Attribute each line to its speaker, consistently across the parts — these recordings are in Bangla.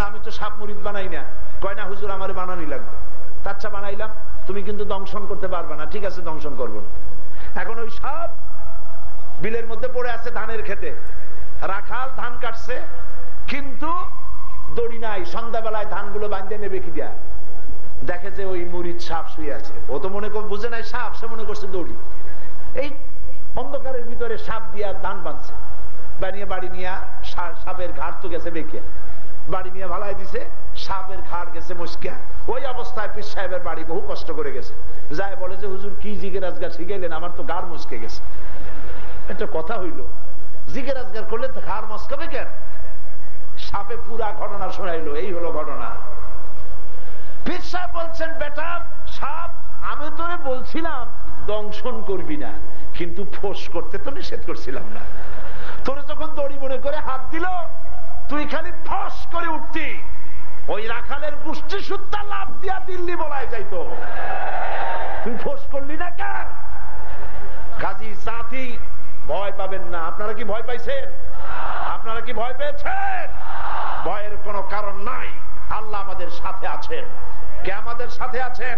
Speaker 1: আমি তো সাপ মুরিদ বানাই না, কয় না হুজুর আমারে বানানি লাগবে। আচ্ছা বানাইলাম, তুমি কিন্তু দংশন করতে পারবে না। ঠিক আছে, দংশন করবো না। এখন ওই সাপ বিলের মধ্যে পড়ে আছে ধানের খেতে, রাখাল ধান কাটছে কিন্তু দড়ি নাই, সন্ধ্যাবেলায় ধানগুলো বাঁধতে নেবে কি দিয়া, দেখে যে ওই মুরিদ সাপ শুয়ে আছে। ও তো মনে করে বুঝে নাই সাপ, সে মনে করছে দড়ি। এই অন্ধকারের ভিতরে সাপ দিয়া ধান বাঁধছে, বানিয়ে বাড়ি নিয়ে সাপের ঘাট তো গেছে বেঁকিয়া, বাড়ি নিয়ে ভালাই দিছে, সাপের ঘাট গেছে মুশকিয়া। ওই অবস্থায় পীর সাহেবের বাড়ি বহু কষ্ট করে গেছে, যায় বলে যে হুজুর কি জিগের আজগার শিখাইলেন, আমার তো ঘাড় মুশকে গেছে। একটা কথা হইল, জিগের আজগার করলে তো ঘাড় মস্কাবে কেন? সাপে পুরা ঘটনা শোনাইলো, এই হলো ঘটনা। পীর সাহেব বলছেন, বেটা সাপ, আমি তোরে বলছিলাম দংশন করবি না, কিন্তু ফোঁস করতে তো নিষেধ করছিলাম না। তোরে যখন দড়ি মনে করে হাত দিল, তুই খালি ফস করে উঠতি, ওই রাখালের পুষ্টি সুত্তা লাভ দিয়া দিল্লি বলায় যাইতো। তুই ফোঁস করলি না কেন? কাজী জাতি ভয় পাবেন না। আপনারা কি ভয় পাইছেন? আপনারা কি ভয় পেয়েছেন? ভয়ের কোনো কারণ নাই। আল্লাহ আমাদের সাথে আছেন। কে আমাদের সাথে আছেন?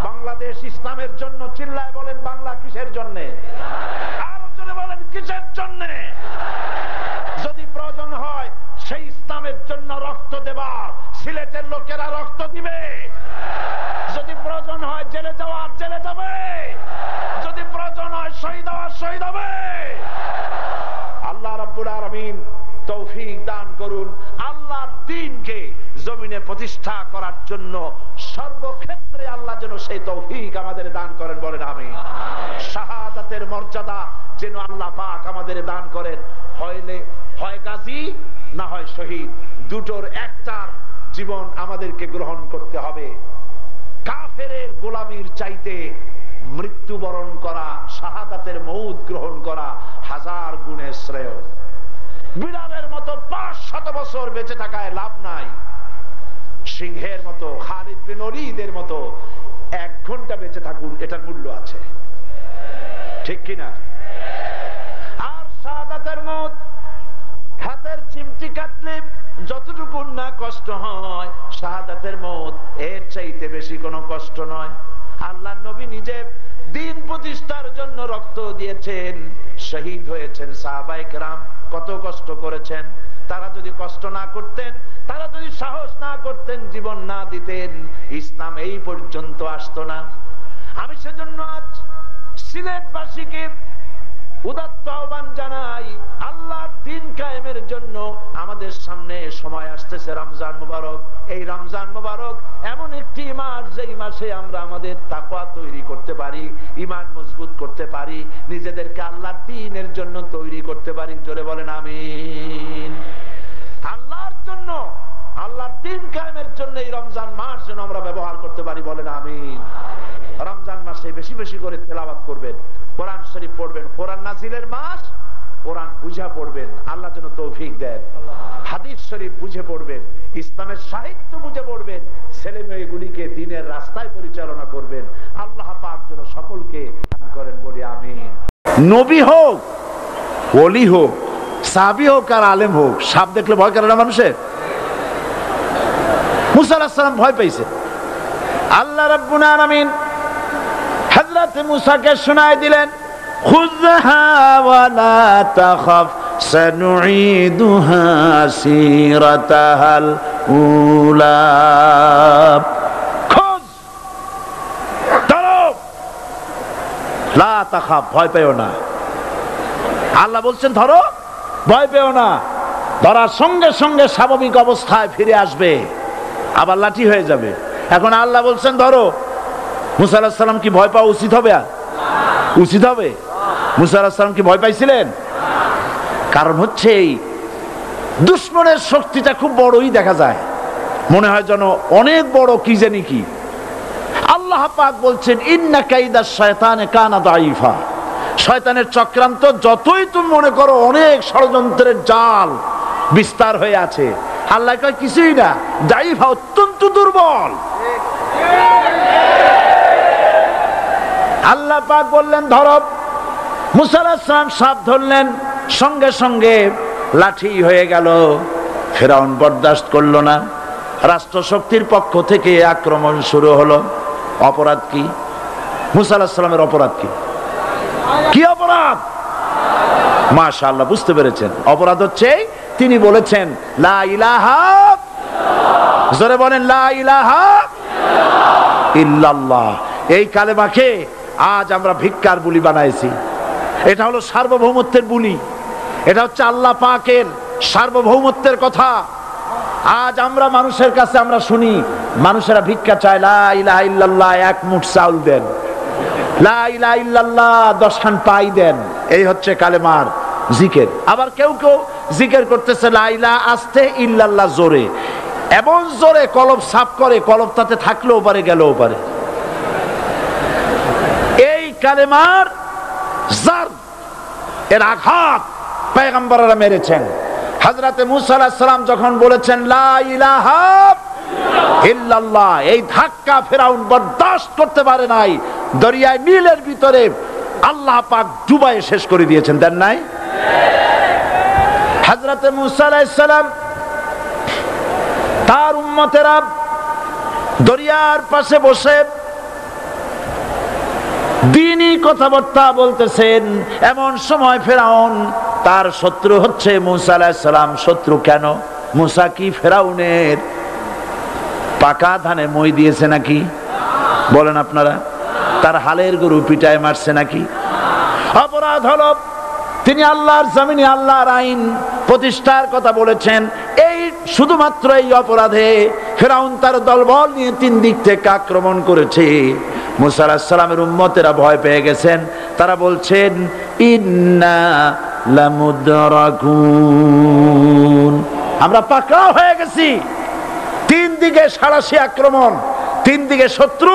Speaker 1: বাংলাদেশ ইসলামের জন্য। চিল্লায় বলেন, বাংলা কিসের জন্য? আরো জোরে বলেন, কিসের জন্য? যদি প্রয়োজন হয় সেই ইসলামের জন্য রক্ত দেবার, সিলেটের লোকেরা রক্ত দিবে। যদি প্রয়োজন হয় জেলে যাওয়ার, জেলে যাবে। যদি প্রয়োজন হয় শহীদ হওয়ার, শহীদ হবে। আল্লাহ রাব্বুল আলামিন তৌফিক দান করুন আল্লাহর দ্বীনকে জমিনে প্রতিষ্ঠা করার জন্য। সর্বক্ষেত্রে আল্লাহ যেন সেই তৌফিক আমাদের দান করেন, বলেন আমিন। শাহাদাতের মর্যাদা যেন আল্লাহ পাক আমাদের দান করেন। হয় গাজী না হয় শহীদ, দুটোর একটার জীবন আমাদেরকে গ্রহণ করতে হবে। কাফেরের গোলামির চাইতে মৃত্যুবরণ করা, শাহাদাতের মউত গ্রহণ করা হাজার গুণে শ্রেয়। বিড়ালের মতো 500 বছর বেঁচে থাকায় লাভ নাই, সিংহের মতো, খালিদ বিন ওলীদের মতো 1 ঘন্টা বেঁচে থাকুন, এটার মূল্য আছে। ঠিক কিনা? আর শাহাদাতের মউত, হাতের চিমটি কাটলে যতটুকু না কষ্ট হয়, শাহাদাতের মউত এর চাইতে বেশি কোনো কষ্ট নয়। আল্লাহর নবী নিজে দ্বীন প্রতিষ্ঠার জন্য রক্ত দিয়েছেন, শহীদ হয়েছেন। সাহাবায়ে কেরাম কত কষ্ট করেছেন। তারা যদি কষ্ট না করতেন, তারা যদি সাহস না করতেন, জীবন না দিতেন, ইসলাম এই পর্যন্ত আসতো না। আমি সেজন্য আজ সিলেটবাসীকে উদাত্ত আহ্বান জানাই, আল্লাহর দ্বীন কায়েমের জন্য আমাদের সামনে সময় আসতেছে রমজান মুবারক। এই রমজান মুবারক এমন একটি মাস, যেই মাসে আমরা আমাদের তাকওয়া তৈরি করতে পারি, ঈমান মজবুত করতে পারি, নিজেদেরকে আল্লাহর দ্বীনের জন্য তৈরি করতে পারি। জোরে বলেন আমিন। আল্লাহর জন্য, আল্লাহর দ্বীন কায়েমের জন্য এই রমজান মাস যেন আমরা ব্যবহার করতে পারি, বলেন আমিন। রমজান মাসে বেশি বেশি করে তেলাওয়াত করবেন, কোরআন শরীফ পড়বেন। কোরআন নাজিলের মাস, কোরআন বুঝা পড়বেন, আল্লাহ যেন তৌফিক দেন। হাদিস শরীফ বুঝে পড়বেন, ইসলামের সাহিত্য বুঝে পড়বেন, ছেলে মেয়েগুলিকে দ্বীনের রাস্তায় পরিচালনা করবেন। আল্লাহ পাক যেন সকলকে দান করেন, বলি আমিন। নবী হোক, ওলি হোক, সাহাবী হোক আর আলেম হোক, সাপ দেখলে ভয় করে না মানুষের? মুসা আলাইহিস সালাম ভয় পাইছে। আল্লাহ রাব্বুল আলামিন হযরত মুসাকে শোনায় দিলেন, খুযহা ওয়ালা তাখাফ সানুঈদুহা সিরাতাহাল উলা। খুয, ধরো, লা তাখাফ, ভয় পেও না। আল্লাহ বলছেন ধরো, ভয় পেও না। ধরার সঙ্গে সঙ্গে স্বাভাবিক অবস্থায় ফিরে আসবে, আবার লাঠি হয়ে যাবে। এখন আল্লাহ বলছেন ধরো। মুসা আলাইহিস সালাম কি ভয় পাওয়া উচিত হবে? উচিত হবে? মুসা আলাইহিস সালাম কি ভয় পাইছিলেন? কারণ হচ্ছে এই দুশমনের শক্তিটা খুব বড়ই দেখা যায়, মনে হয় যেন অনেক বড়, কি জানি কি। আল্লাহ পাক বলছেন, ইন্না কাইদাশ শায়তানে কানা দাঈফা। শয়তানের চক্রান্ত যতই তুমি মনে করো অনেক ষড়যন্ত্রের জাল বিস্তার হয়ে আছে, আল্লাহ কয় কিছুই না, দাঈফা, অত্যন্ত দুর্বল। আল্লাহ পাক বললেন ধরো। মুসা আলাইহিস সালাম সাপ ধরলেন, সঙ্গে সঙ্গে লাঠি হয়ে গেল। ফেরাউন বরদাস্ত করলো না, রাষ্ট্রশক্তির পক্ষ থেকে আক্রমণ শুরু হলো। অপরাধ কি? মুসা আলাইহিস সালামের অপরাধ কি? কি অপরাধ? মাশাআল্লাহ, বুঝতে পেরেছেন। অপরাধ হচ্ছে তিনি বলেছেন লা ইলাহা, জোরে বলেন লা ইলাহা ইল্লাল্লাহ। এই কালেমাকে আজ আমরা ভিক্ষার বুলি বানাইছি। এটা হলো সার্বভৌমত্বের বুলি, এটা হচ্ছে আল্লাহ পাকের সার্বভৌমত্বের কথা। আজ আমরা মানুষের কাছে আমরা শুনি, মানুষেরা ভিক্ষা চায়, লা ইলাহা ইল্লাল্লাহ 1 মুঠ চাউল দেন, লা ইলাহা ইল্লাল্লাহ 10 খান পাই দেন। এই হচ্ছে কালেমার জিকির। আবার কেউ কেউ জিকির করতেছে লা ইলাহা আস্তে, ইল্লাল্লাহ জোরে, এমন জোরে কলব সাফ করে, কলব তাতে থাকলেও পারে গেলেও পারে। এই কালেমার জার, এর আঘাত পয়গম্বররা মেরেছেন। হযরতে মুসা আলাইহিস সালাম যখন বলেছেন লা ইলাহা ইল্লাল্লাহ, এই ধাক্কা ফেরাউন বরদাস্ত করতে পারে নাই। দরিয়ায় নীলের ভিতরে আল্লাহ পাক ডুবাইয়ে শেষ করে দিয়েছেন, দেন নাই? হযরতে মুসা আলাইহিস সালাম তার উম্মতেরা দরিয়ার পাশে বসে দ্বীনি কথাবার্তা বলতেছেন। এমন সময় ফেরাউন, তার শত্রু হচ্ছে মুসা আলাইহিস সালাম। শত্রু কেন? মুসা কি ফেরাউনের পাকা ধানে মই দিয়েছে নাকি? বলেন আপনারা। তার হালের গরু পিটায় মারছে নাকি? অপরাধ হলো তিনি আল্লাহর জমিনে আল্লাহর আইন প্রতিষ্ঠার কথা বলেছেন। এই শুধুমাত্র এই অপরাধে ফেরাউন তার দলবল নিয়ে 3 দিক থেকে আক্রমণ করেছে। মুসা আলাইহিস সালামের উম্মতেরা ভয় পেয়ে গেছেন। তারা বলছেন ইন্না লামুদরাকুন, আমরা পাকড়াও হয়ে গেছি। 3 দিকে সাড়াশি আক্রমণ, 3 দিকে শত্রু,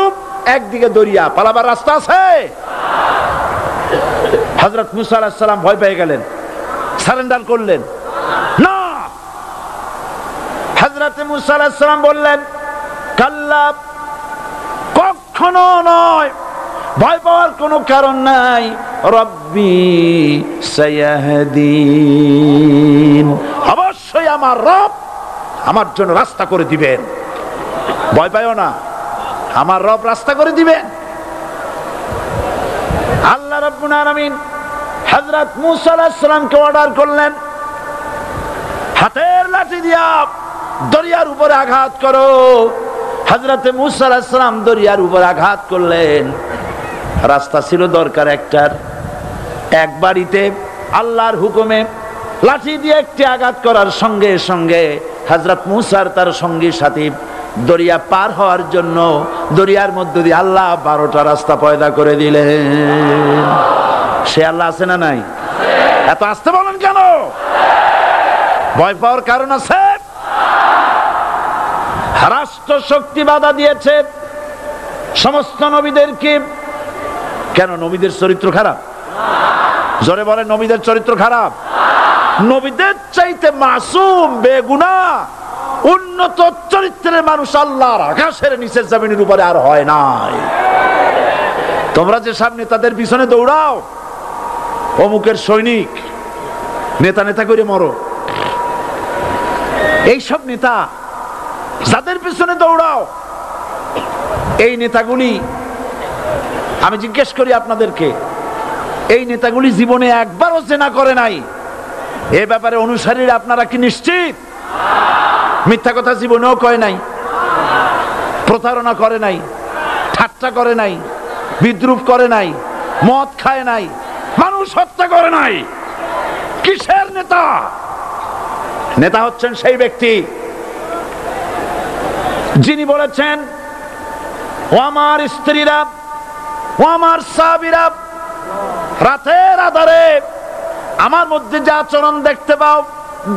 Speaker 1: একদিকে দরিয়া, পালাবার রাস্তা আছে? হযরত মুসা আলাইহিস সালাম ভয় পেয়ে গেলেন, সারেন্ডার করলেন না। হযরত মুসা আলাইহিস সালাম বললেন কাল্লা, কখনো নয়, ভয় পাওয়ার কোনো কারণ নাই। রব্বি সায়াহদিন, অবশ্যই আমার রব আমার জন্য রাস্তা করে দিবেন। ভয় পাইও না, আমার রব রাস্তা করে দিবেন। আল্লাহ রাব্বুল আলামিন হযরত মুসা আলাইহিস সালামকে অর্ডার করলেন, হাতের লাঠি দিয়া দরিয়ার উপরে আঘাত করো। হযরত মুসা আলাইহিস সালাম দরিয়ার উপর আঘাত করলেন। রাস্তা ছিল দরকার একটার, এক বাড়িতে আল্লাহর হুকুমে লাঠি দিয়ে একটি আঘাত করার সঙ্গে সঙ্গে হযরত মুসার তার সঙ্গী সাথী দরিয়া পার হওয়ার জন্য দরিয়ার মধ্য দিয়ে আল্লাহ 12টা রাস্তা পয়দা করে দিলেন। সে আল্লাহ আছে না নাই? এত আসতে বলেন কেন? ভয় পাওয়ার কারণ আছে? রাষ্ট্র শক্তি বাধা দিয়েছে সমস্ত নবীদেরকে। কেন? নবীদের চরিত্র খারাপ? জোরে বলেন, নবীদের চরিত্র খারাপ? নবীদের চাইতে মাসুম বেগুনাহ উন্নত চরিত্রের মানুষ আল্লাহর আকাশের নিচের জমিনের উপরে আর হয় নাই। তোমরা যে সব নেতাদের পিছনে দৌড়াও, অমুকের সৈনিক, নেতা নেতা করে মরো, এইসব নেতা যাদের পিছনে দৌড়াও, এই নেতাগুলি, আমি জিজ্ঞেস করি আপনাদেরকে, এই নেতাগুলি জীবনে একবারও জেনা করে নাই। এ ব্যাপারে অনুসারীরা আপনারা কি নিশ্চিত? মিথ্যা কথা জীবনেও কয় নাই, প্রতারণা করে নাই, ঠাট্টা করে নাই, বিদ্রুপ করে নাই, মদ খায় নাই, মানুষ হত্যা করে নাই। কিসের নেতা? নেতা হচ্ছেন সেই ব্যক্তি যিনি বলেছেন, ও আমার স্ত্রীরা, ও আমার সাহাবীরা, রাতের আধারে আমার মধ্যে যা আচরণ দেখতে পাও,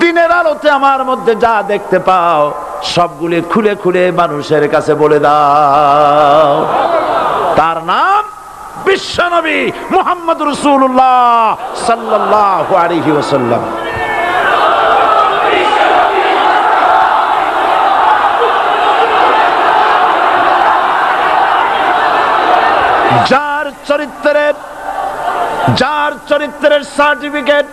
Speaker 1: দিনের আলোতে আমার মধ্যে যা দেখতে পাও, সবগুলি খুলে খুলে মানুষের কাছে বলে দাও। তার নাম বিশ্বনবী মুহাম্মদ রাসূলুল্লাহ সাল্লাল্লাহু আলাইহি ওয়াসাল্লাম। যার চরিত্রের সার্টিফিকেট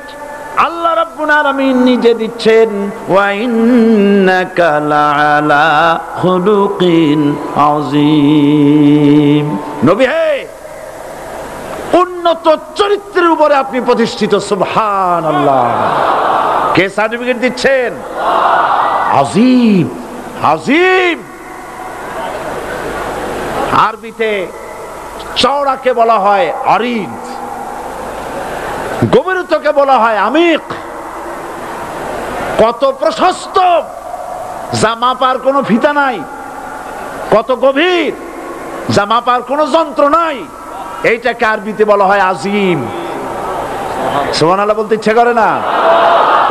Speaker 1: আল্লাহ রাব্বুল আলামিন নিজে দিচ্ছেন, ওয়া ইন্নাকা লাআলা খুলুকিন আযীম। নবী হে, উন্নত চরিত্রের উপরে আপনি প্রতিষ্ঠিত। সুবহানাল্লাহ। কে সার্টিফিকেট দিচ্ছেন? আযীম, আযীম। আরবিতে চওড়াকে বলা হয় আরিদ, গভীরতাকে বলা হয় আমিক। কত প্রশস্ত, যা মাপার কোনো ফিতা নাই, কত গভীর, যা মাপার কোনো যন্ত্র নাই, এইটাকে আরবিতে বলা হয় আজিম। সুবহানাল্লাহ বলতে ইচ্ছে করে না?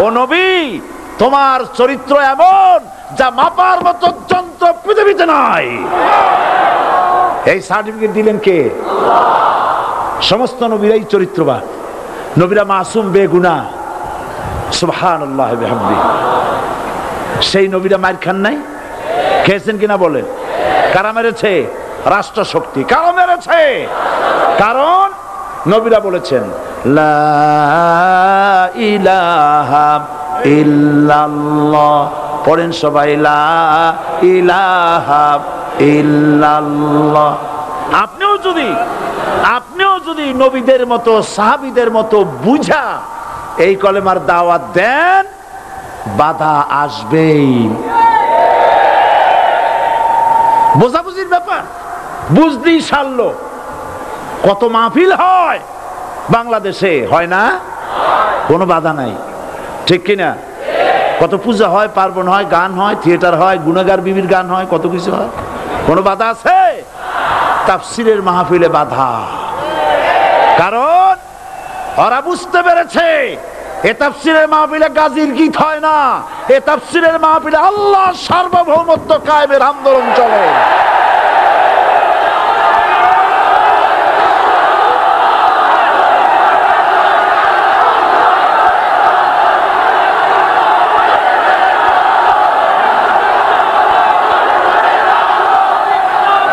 Speaker 1: ও নবী, তোমার চরিত্র এমন যা মাপার মতো যন্ত্র পৃথিবীতে নাই। এই সার্টিফিকেট দিলেন কে? সমস্ত নবীরাই চরিত্রবান, নবীরা মাসুম, বেগুনাহ। সুবহানাল্লাহ বিহামদিহি। সেই নবীরা মার খান নাই? খেয়েছেন কিনা বলেন? কারা মেরেছে? রাষ্ট্রশক্তি। কারা মেরেছে? কারণ নবীরা বলেছেন লা ইলাহা ইল্লাল্লাহ। পড়েন সবাই, লা ইলাহা ইল্লাল্লাহ। আপনিও যদি নবীদের মতো, সাহাবীদের মতো বুঝা এই কলেমার দাওয়াত দেন, বাধা আসবেই। বোঝাবুঝির ব্যাপার, বুঝতেই সারলো। কত মাহফিল হয় বাংলাদেশে, হয় না? কোনো বাধা নাই, ঠিক কিনা? কত পূজা হয়, পার্বণ হয়, গান হয়, থিয়েটার হয়, গুনাগার বিবির গান হয়, কত কিছু হয়। কোনো বাধা আছে? তাফসীরের মাহফিলে বাধা। কারণ ওরা বুঝতে পেরেছে এ তাফসীরের মাহফিলে গাজীর গীত হয় না, এ তাফসীরের মাহফিলে আল্লাহর সার্বভৌমত্ব কায়েমের আন্দোলন চলে।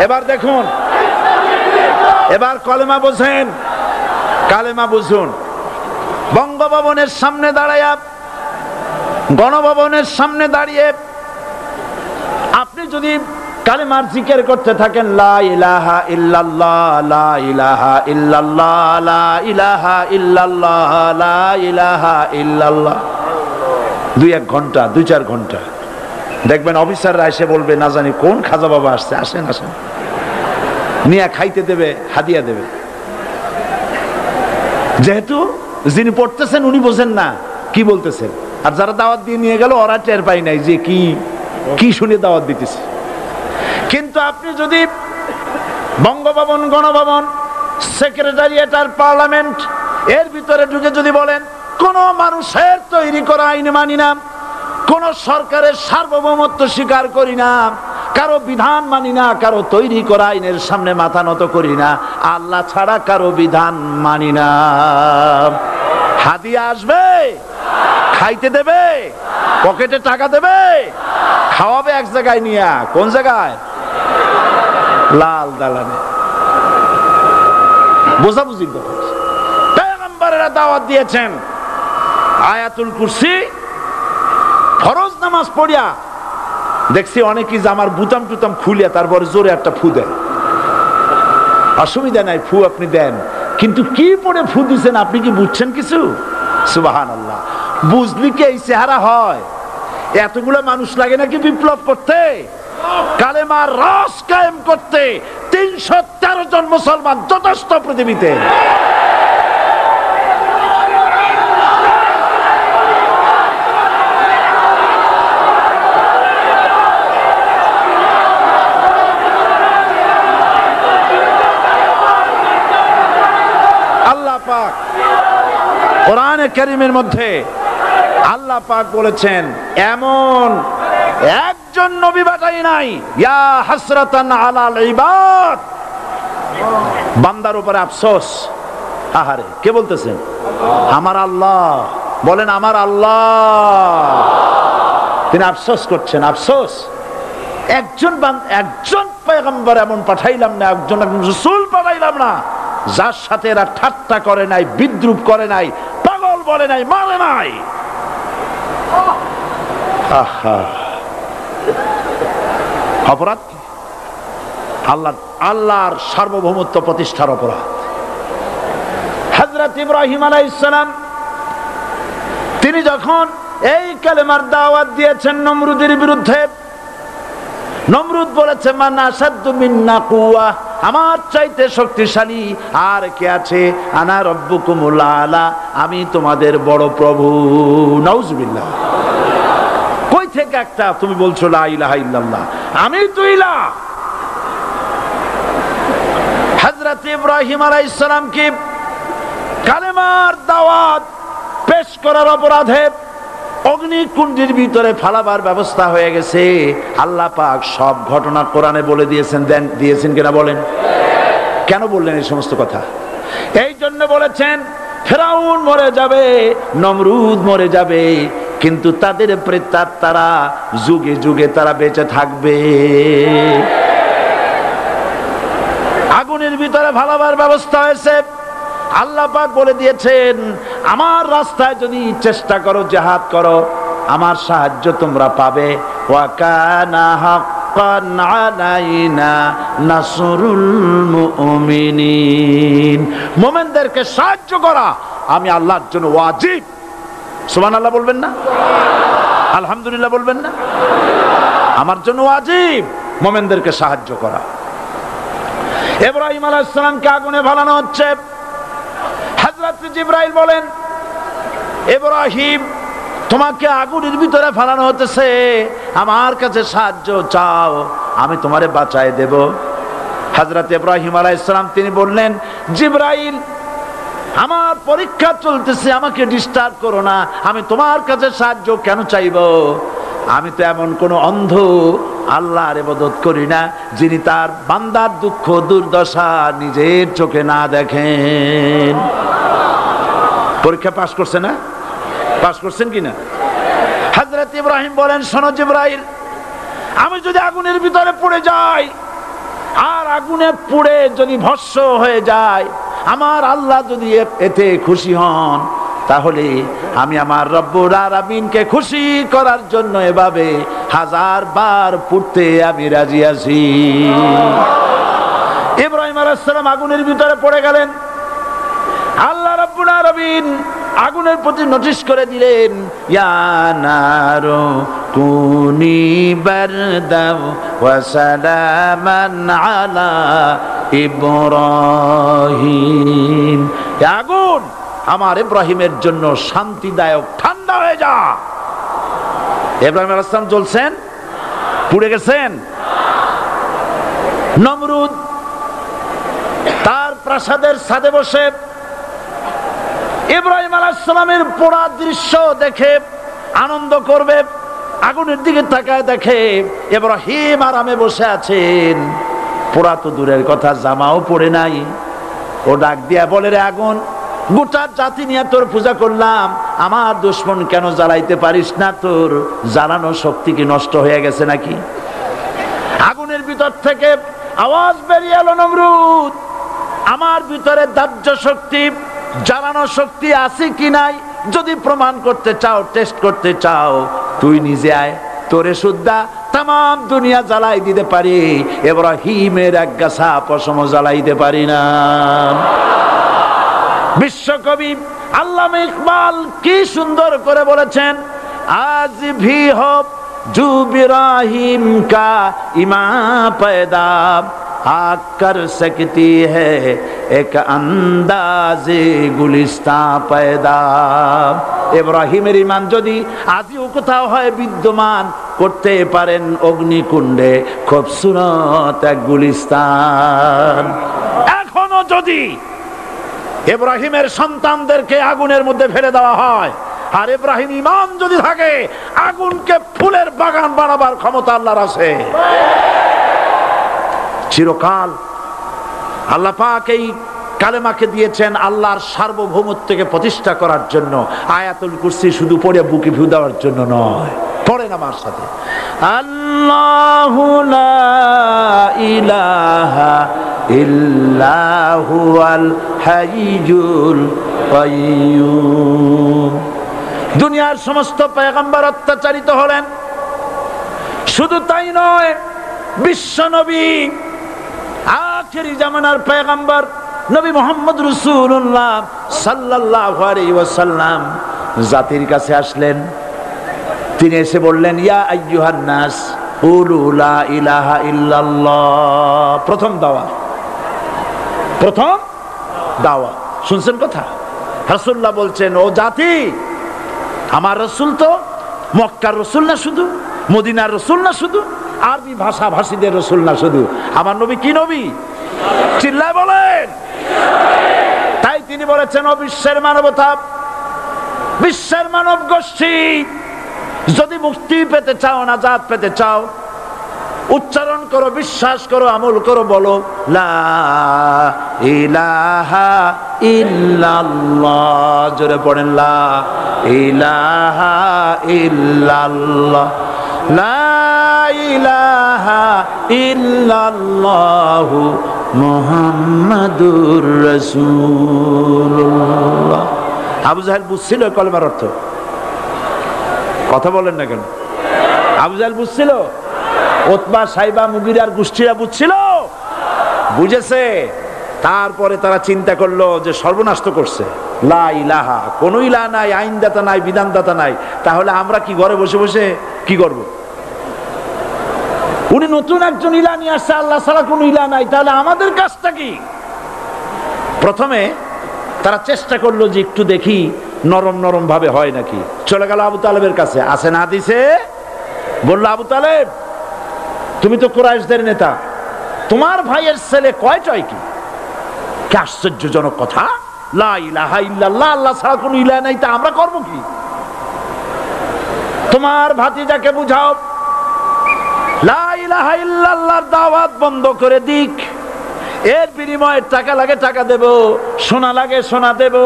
Speaker 1: এবার দেখুন, এবার কলেমা বোঝেন, কালেমা বুঝুন। বঙ্গভবনের সামনে দাঁড়ায়া, গণভবনের সামনে দাঁড়িয়ে আপনি যদি কালেমার জিকির করতে থাকেন, লা ইলাহা ইল্লাল্লাহ, লা ইলাহা ইল্লাল্লাহ, লা ইলাহা ইল্লাল্লাহ, লা ইলাহা ইল্লাল্লাহ, 2-1 ঘন্টা, 2-4 ঘন্টা, দেখবেন অফিসাররা এসে বলবে, না জানি কোন খাজা বাবা আসছে, আসেন আসেন, নিয়ে খাইতে দেবে, হাদিয়া দেবে। যেহেতু যিনি পড়তেছেন উনি বোঝেন না কি বলতেছেন, আর যারা দাওয়াত দিয়ে নিয়ে গেল ওরা টের পায় নাই যে কি শুনে দাওয়াত দিতেছে। কিন্তু আপনি যদি বঙ্গভবন, গণভবন, সেক্রেটারিয়েট আর পার্লামেন্ট এর ভিতরে ঢুকে যদি বলেন, কোন মানুষের তৈরি করা আইন মানি না, কোন সরকারের সার্বভৌমত্ব স্বীকার করি না, কারো বিধান মানি না, কারো তৈরি করা আইনের সামনে মাথা নত করি না, আল্লাহ ছাড়া কারো বিধান মানি না, হাদিয়া আসবে, খাইতে দেবে, পকেটে টাকা দেবে, খাওয়াবে এক জায়গায় নিয়ে। কোন জায়গায়? লাল দালানে। বোঝাবুঝির ব্যাপার। পয়গম্বরেরা দাওয়াত দিয়েছেন আয়াতুল কুরসি, ফরজ নামাজ পড়িয়া দেখছি অনেকেই জামার বুতাম টুতাম খুলিয়া তারপরে জোরে একটা ফু দেন। অসুবিধা নাই, ফু আপনি দেন, কিন্তু কি পড়ে ফু দিচ্ছেন আপনি কি বুঝছেন কিছু? সুবহানাল্লাহ। বুঝলি কি এই চেহারা হয়? এতগুলো মানুষ লাগে নাকি বিপ্লব করতে, কালেমার রস কায়েম করতে? 313 জন মুসলমান যথেষ্ট পৃথিবীতে। আল্লাহ পাক কোরআনে কারীমের মধ্যে আল্লাহ পাক বলেছেন, এমন একজন নবী পাঠাই নাই, ইয়া হাসরাতান আলাল ইবাদ, বান্দার উপরে আফসোস। আহারে, কে বলতেছেন? আমার আল্লাহ। বলেন আমার আল্লাহ। তিনি আফসোস করছেন, আফসোস। একজন পয়গম্বর এমন পাঠাইলাম না, একজন রাসূল পাঠাইলাম না যার সাথে এরা ঠাট্টা করে নাই, বিদ্রুপ করে নাই, পাগল বলে নাই, মারে নাই। অপরাধ কি? আল্লাহর সার্বভৌমত্ব প্রতিষ্ঠার অপরাধ। হযরত ইব্রাহিম আলাইহিস সালাম তিনি যখন এই কালেমার দাওয়াত দিয়েছেন নমরুদের বিরুদ্ধে, নমরুদ বলেছে মান আসাদ্দু মিন্না কুওয়া, আমার চাইতে শক্তিশালী আর কে আছে? আনা রব্বুকুমুল আলা, আমি তোমাদের বড় প্রভু। নাউজুবিল্লাহ। কই থেকে একটা তুমি বলছো লা ইলাহা ইল্লাল্লাহ, আমি তো ইলাহ। হযরত ইব্রাহিম আলাইহিস সালাম কি কালেমার দাওয়াত পেশ করার অপরাধে অগ্নিকুণ্ডের ভিতরে ফালাবার ব্যবস্থা হয়ে গেছে। আল্লাহ পাক সব ঘটনা কোরআনে বলে দিয়েছেন কিনা বলেন? কেন বললেন এই সমস্ত কথা? এই জন্য বলেছেন ফেরাউন মরে যাবে, নমরুদ মরে যাবে, কিন্তু তাদের প্রেতাত্মারা যুগে যুগে তারা বেঁচে থাকবে। আগুনের ভিতরে ফালাবার ব্যবস্থা হয়েছে। আল্লাহ পাক বলে দিয়েছেন আমার রাস্তায় যদি চেষ্টা করো, জিহাদ করো, আমার সাহায্য তোমরা পাবে। ওয়া কানা হাক্কান আলাইনা নাসরুল মুমিনিন, মুমিনদেরকে সাহায্য করা আমি আল্লাহর জন্য ওয়াজিব। সুবহানাল্লাহ বলবেন না? আলহামদুলিল্লাহ বলবেন না? আমার জন্য ওয়াজিব মুমিনদেরকে সাহায্য করা। ইব্রাহিম আলাইহিস সালামকে আগুনে ফেলানো হচ্ছে। হযরত জিবরাইল বলেন ইব্রাহিম তোমাকে আগুনের ভিতরে ফেলানো হতেছে, আমার কাছে সাহায্য চাও, আমি তোমারে বাঁচায় দেব। হযরত ইব্রাহিম আলাইহিস সালাম তিনি বললেন জিবরাইল আমার পরীক্ষা চলতেছে, আমাকে ডিস্টার্ব করো না, আমি তোমার কাছে সাহায্য কেন চাইব? আমি তো এমন কোন অন্ধ আল্লাহর ইবাদত করি না যিনি তার বান্দার দুঃখ দুর্দশা নিজের চোখে না দেখেন। পরীক্ষা পাস করছে না? পাস করছেন কিনা? হযরত ইব্রাহিম বলেন শোনো জিবরাইল, আমি যদি আগুনের ভিতরে পড়ে যাই আর আগুনে পুড়ে যদি ভস্ম হয়ে যায়, আমার আল্লাহ যদি এতে খুশি হন, তাহলে আমি আমার রব্বুল আলামিনকে খুশি করার জন্য এভাবে 1000 বার পড়তে আমি রাজি আছি। ইব্রাহিম আলাইহিস সালাম আগুনের ভিতরে পড়ে গেলেন। আল্লাহ রাব্বুল আলামিন আগুনের প্রতি নোটিশ করে দিলেন ইয়া নারু কুনি বারদাও ওয়া সালামান আলা ইব্রাহিম, আগুন আমার ইব্রাহিমের জন্য শান্তিদায়ক ঠান্ডা হয়ে যা। ইব্রাহিম আলাইহিস সালাম জ্বলছেন, পুড়ে গেছেন। নমরুদ তার প্রাসাদের ছাদে বসে ইব্রাহিম আলাইহিস সালামের পোড়া দৃশ্য দেখে আনন্দ করবে, আগুনের দিকে তাকায় দেখে ইব্রাহিম আরামে বসে আছেন। পোড়া তো দূরের কথা, জামাও পরে নাই। ও ডাক দিয়া বলে রে আগুন, গোটা জাতি নিয়ে তোর পূজা করলাম, আমার দুশমন কেন জ্বালাইতে পারিস না? তোর জ্বালানো শক্তি কি নষ্ট হয়ে গেছে নাকি? আগুনের ভিতর থেকে আওয়াজ বেরিয়ে এলো নমরুদ, আমার ভিতরে দাহ্য শক্তি জ্বালানো শক্তি আছে কি নাই যদি প্রমাণ করতে চাও, টেস্ট করতে চাও, তুই নিজে আয়, তোরে সুদ্ধা তাম দুনিয়া জ্বালাই দিতে পারি, ইব্রাহিমের এক গাছা পশম জ্বালাইতে পারি না। বিশ্বকবি আল্লামা ইকবাল কি সুন্দর করে বলেছেন, আজ ভি হো জু ইব্রাহিম কা ইমা पैदा आग कर सकती है एक अंदाजे गुलिस्ता पैदा। ইব্রাহিমের ঈমান যদি আজও কোথাও হয় বিদ্যমান, করতে পারেন অগ্নিকুণ্ডে খুবসুরত এক গুলিস্তান। এখনো যদি ইব্রাহিমের সন্তানদেরকে আগুনের মধ্যে ফেলে দেওয়া হয়, আর ইব্রাহিম ঈমান যদি থাকে, আগুনকে ফুলের বাগান বানাবার ক্ষমতা আল্লাহর আছে। চিরকাল আল্লাহ পাক এই কালেমাকে দিয়েছেন আল্লাহর সার্বভৌমত্বকে প্রতিষ্ঠা করার জন্য। আয়াতুল কুরসি শুধু পড়ে বুকে ভিউ দেওয়ার জন্য নয়। পড়েন আমার সাথে, আল্লাহু লা ইলাহা ইল্লা হুয়াল হাইয়ুল কাইয়্যুম। দুনিয়ার সমস্ত পয়গম্বর অত্যাচারিত হলেন, শুধু তাই নয়, বিশ্ব নবী আখেরি জামানার পয়গম্বর নবী মুহাম্মদ রাসূলুল্লাহ সাল্লাল্লাহু আলাইহি ওয়াসাল্লাম জাতির কাছে আসলেন। তিনি এসে বললেন, ইয়া আইয়ুহান নাস কুলু লা ইলাহা ইল্লাল্লাহ। প্রথম দাওয়া শুনছেন কথা? রাসূলুল্লাহ বলছেন, ও জাতি, আমার রাসূল তো মক্কার রাসূল না শুধু, মদিনার রাসূল না শুধু, আরবি ভাষাভাষীদের রাসূল না শুধু, আমার নবী কি নবী? চিল্লায় বলেন। তাই তিনি বলেছেন, ও বিশ্বের মানবতা, বিশ্বের মানব গোষ্ঠী, যদি মুক্তি পেতে চাও, নাজাত পেতে চাও, উচ্চারণ করো, বিশ্বাস করো, আমল করো, বলো লা ইলাহা ইল্লাল্লাহ। জোরে পড়েন, লা ইলাহা ইল্লাল্লাহ, লা ইলাহা ইল্লাল্লাহু মুহাম্মাদুর রাসূলুল্লাহ। আবু জাহেল বুঝছিল কলেমার অর্থ? কথা বলেন না কেন? আবু জাহেল বুঝছিল? উতবা, সাইবা, মুগিরার গোষ্ঠীরা বুঝছিল? বুঝেছে। তারপরে তারা চিন্তা করলো যে সর্বনাশ তো করছে, লা ইলাহা, কোন ইলাহ নাই, আইনদাতা নাই, বিধানদাতা নাই, তাহলে আমরা কি ঘরে বসে বসে কি করব? উনি নতুন একজন ইলাহ নিয়ে আসছে, আল্লাহ ছাড়া কোন ইলাহ নাই, তাহলে আমাদের কাজটা কি? প্রথমে তারা চেষ্টা করলো যে একটু দেখি নরম নরম ভাবে হয় নাকি। চলে গেল আবু তালেবের কাছে, আসে না হাদিসে বললো, আবু তালেব, তুমি তো কুরাইশদের নেতা, তোমার ভাইয়ের ছেলে কয়টাই কি? কি আশ্চর্যজনক কথা! লা ইলাহা ইল্লাল্লাহ, আল্লাহ ছাড়া কোনো ইলাহ নাই, তা আমরা করব কি? তোমার ভাতিজাকে বুঝাও লা ইলাহা ইল্লাল্লাহর দাওয়াত বন্ধ করে দিক, এর বিনিময়ে টাকা লাগে টাকা দেব, সোনা লাগে সোনা দেব,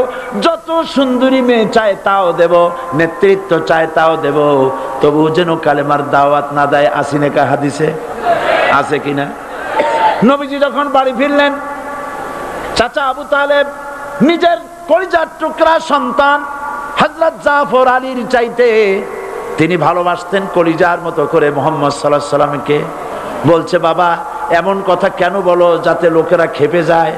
Speaker 1: যত সুন্দরী মেয়ে চায় তাও দেব, নেতৃত্ব চায় তাও দেব, তবু যেন কালেমার দাওয়াত না দেয়। আসিনে কা হাদিসে আছে কিনা? নবীজি যখন বাড়ি ফিরলেন, চাচা আবু তালেব নিজের কলিজার টুকরা সন্তান হযরত জাফর আলীর চাইতে তিনি ভালোবাসতেন কলিজার মতো করে মুহাম্মদ সাল্লাল্লাহু আলাইহি ওয়াসাল্লামকে। বলছে, বাবা, এমন কথা কেন বলো যাতে লোকেরা খেপে যায়?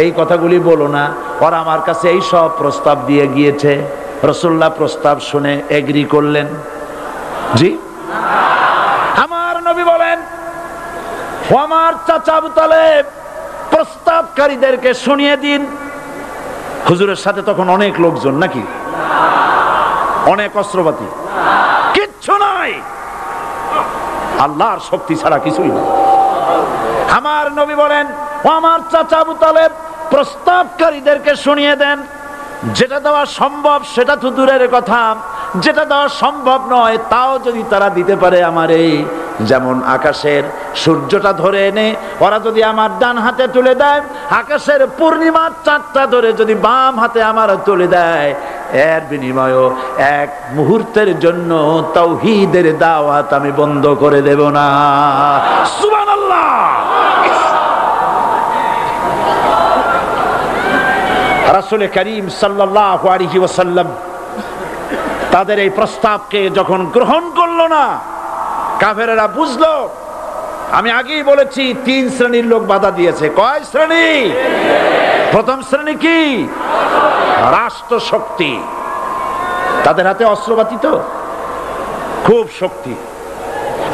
Speaker 1: এই কথাগুলি বলো না, ওরা আমার কাছে এই সব প্রস্তাব দিয়ে গিয়েছে। রাসূলুল্লাহ প্রস্তাব শুনে এগ্রি করলেন? জি। আমার নবী বলেন, ও আমার চাচা আবু তালেব, প্রস্তাবকারীদেরকে শুনিয়ে দিন। হুজুরের সাথে তখন অনেক লোকজন নাকি? অনেক অস্ত্রপাতি? কিচ্ছু নাই, আল্লাহর শক্তি ছাড়া কিছুই না। আমার নবী বলেন, ও আমার চাচা আবু তালেব, প্রস্তাবকারীদেরকে শুনিয়ে দেন, যেটা দেওয়া সম্ভব সেটা তো দূরের কথা, যেটা দেওয়া সম্ভব নয় তাও যদি তারা দিতে পারে আমারে, যেমন আকাশের সূর্যটা ধরে এনে ওরা যদি আমার ডান হাতে তুলে দেয়, আকাশের পূর্ণিমার চাঁদটা ধরে যদি বাম হাতে আমার তুলে দেয়, এর বিনিময়ে এক মুহূর্তের জন্য তাওহীদের দাওয়াত আমি বন্ধ করে দেব না। সুবহানাল্লাহ। রাসূল করিম সাল্লাল্লাহু আলাইহি ওয়াসাল্লাম তাদের এই প্রস্তাবকে যখন গ্রহণ করলো না, কাফেরেরা বুঝলো। আমি আগেই বলেছি 3 শ্রেণীর লোক বাধা দিয়েছে। কয় শ্রেণী? প্রথম শ্রেণী কি? রাষ্ট্র শক্তি, তাদের হাতে অস্ত্রপাতি তো খুব শক্তি,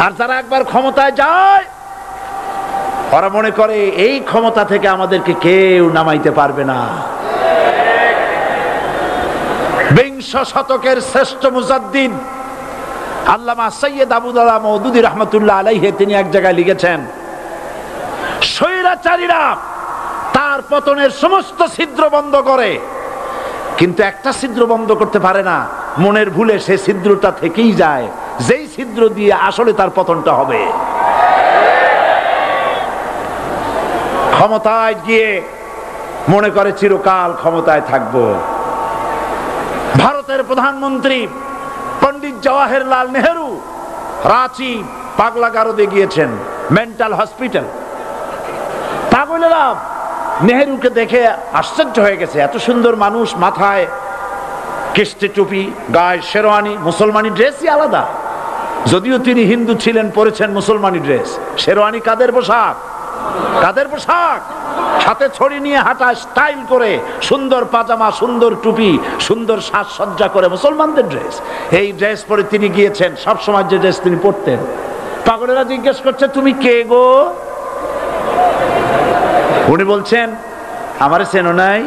Speaker 1: আর যারা একবার ক্ষমতায় যায় ওরা মনে করে এই ক্ষমতা থেকে আমাদেরকে কেউ নামাইতে পারবে না। বিংশ শতকের শ্রেষ্ঠ মুজাদ্দিদ আল্লামা সৈয়দ আবুদুল্লাহ মওদুদী রাহমাতুল্লাহ আলাইহি তিনি এক জায়গায় লিখেছেন, স্বৈরাচারীরা তার পতনের সমস্ত ছিদ্র বন্ধ করে, কিন্তু একটা ছিদ্র বন্ধ করতে পারে না, মনের ভুলে সে ছিদ্রটা থেকেই যায়, যেই ছিদ্র দিয়ে আসলে তার পতনটা হবে। ক্ষমতায় গিয়ে মনে করে চিরকাল ক্ষমতায় থাকবো। ভারতের প্রধানমন্ত্রী পণ্ডিত জওয়াহরলাল নেহেরু রাঁচি পাগলা গারদে গিয়েছেন, মেন্টাল হসপিটাল। পাগলেরা নেহেরুকে দেখে আশ্চর্য হয়ে গেছে, এত সুন্দর মানুষ, মাথায় কেষ্টে টুপি, গায়ে শেরওয়ানি, মুসলমানি ড্রেসই আলাদা। যদিও তিনি হিন্দু ছিলেন, পরেছেন মুসলমানি ড্রেস। শেরওয়ানি কাদের পোশাক? কাদের পোশাক? হাতে ছড়ি নিয়ে হাঁটা, স্টাইল করে, সুন্দর পাজামা, সুন্দর টুপি, সুন্দর সাজসজ্জা করে, মুসলমানদের ড্রেস। এই ড্রেস পরে তিনি গিয়েছেন, সব সময় যে ড্রেস তিনি পরতেন। পাগলেরা জিজ্ঞেস করছে, তুমি কে গো? উনি বলছেন, আমারে চেনো নাই?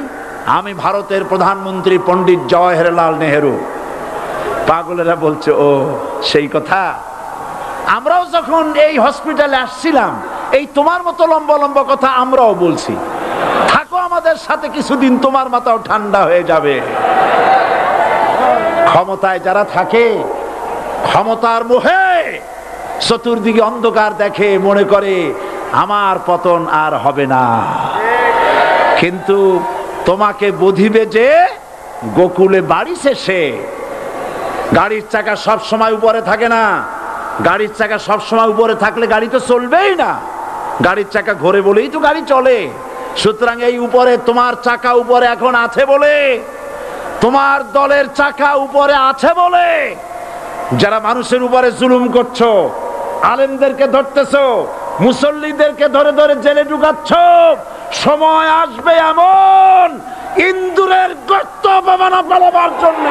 Speaker 1: আমি ভারতের প্রধানমন্ত্রী পণ্ডিত জওহরলাল নেহেরু। পাগলেরা বলছে, ও সেই কথা। আমরাও যখন এই হসপিটালে আসছিলাম, এই তোমার মতো লম্বা লম্বা কথা আমরাও বলছি। থাকো আমাদের সাথে কিছুদিন, তোমার মাথাও ঠান্ডা হয়ে যাবে। ক্ষমতায় যারা থাকে, ক্ষমতার মোহে চতুর্দিকে অন্ধকার দেখে, মনে করে আমার পতন আর হবে না। কিন্তু তোমাকে বুঝিবে যে গোকুলে বাড়ি শেষে। গাড়ির চাকা সব সময় উপরে থাকে না। গাড়ির চাকা সব সময় উপরে থাকলে গাড়ি তো চলবেই না। গাড়ির চাকা ঘোরে বলেই তো গাড়ি চলে। সুতরাং এই উপরে, তোমার চাকা উপরে এখন আছে বলে, তোমার দলের চাকা উপরে আছে বলে যারা মানুষের উপরে জুলুম করছো, আলেমদেরকে ধরতেছো, মুসল্লিদেরকে ধরে ধরে জেলে ঢুকাচ্ছ, সময় আসবে এমন ইন্দুরের গর্ত অপমানা পালাবার জন্য।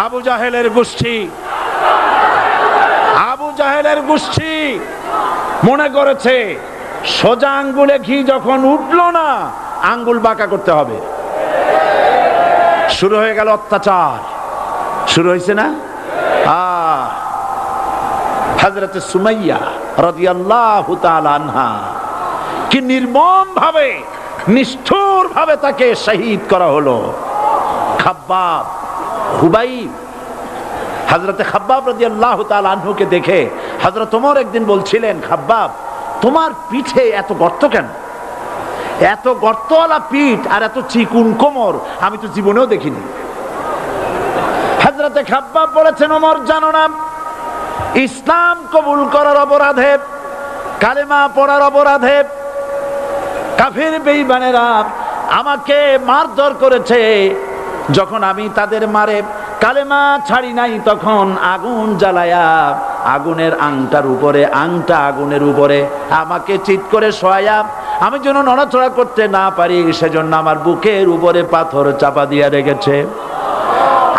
Speaker 1: আবু জাহেলের গোষ্ঠী, আবু জাহেলের গোষ্ঠী মনে করেছে সোজা আঙ্গুলে ঘি যখন উঠলো না, আঙ্গুল বাঁকা করতে হবে। শুরু হয়ে গেল অত্যাচার। শুরু হয়েছে না? হযরত সুমাইয়া রাদিয়াল্লাহু তাআলা আনহা কি নির্মম ভাবে, নিষ্ঠুর ভাবে তাকে শহীদ করা হলো। খাব্বাব, খুবাইব, হযরত খাব্বাব রাদিয়াল্লাহু তাআলা আনহুকে দেখে হযরত ওমর একদিন বলছিলেন, খাব্বাব তোমার পিঠে এত গর্ত কেন? এত গর্তওয়ালা পিঠ আর এত চিকুন কোমর আমি তো জীবনেও দেখিনি। হযরত খাব্বাব বলেছেন, ওমর জানো না, ইসলাম কবুল করার অপরাধে, কালেমা পড়ার অপরাধে কাফির বেঈমানেরা আমাকে মারধর করেছে। যখন আমি তাদের মারে কালেমা ছাড়ি নাই, তখন আগুন জ্বালায়া আগুনের আংটার উপরে, আংটা আগুনের উপরে আমাকে চিৎ করে শোয়ায়া, আমি যেন নড়াচড়া করতে না পারি সেজন্য আমার বুকের উপরে পাথর চাপা দিয়া রেখেছে।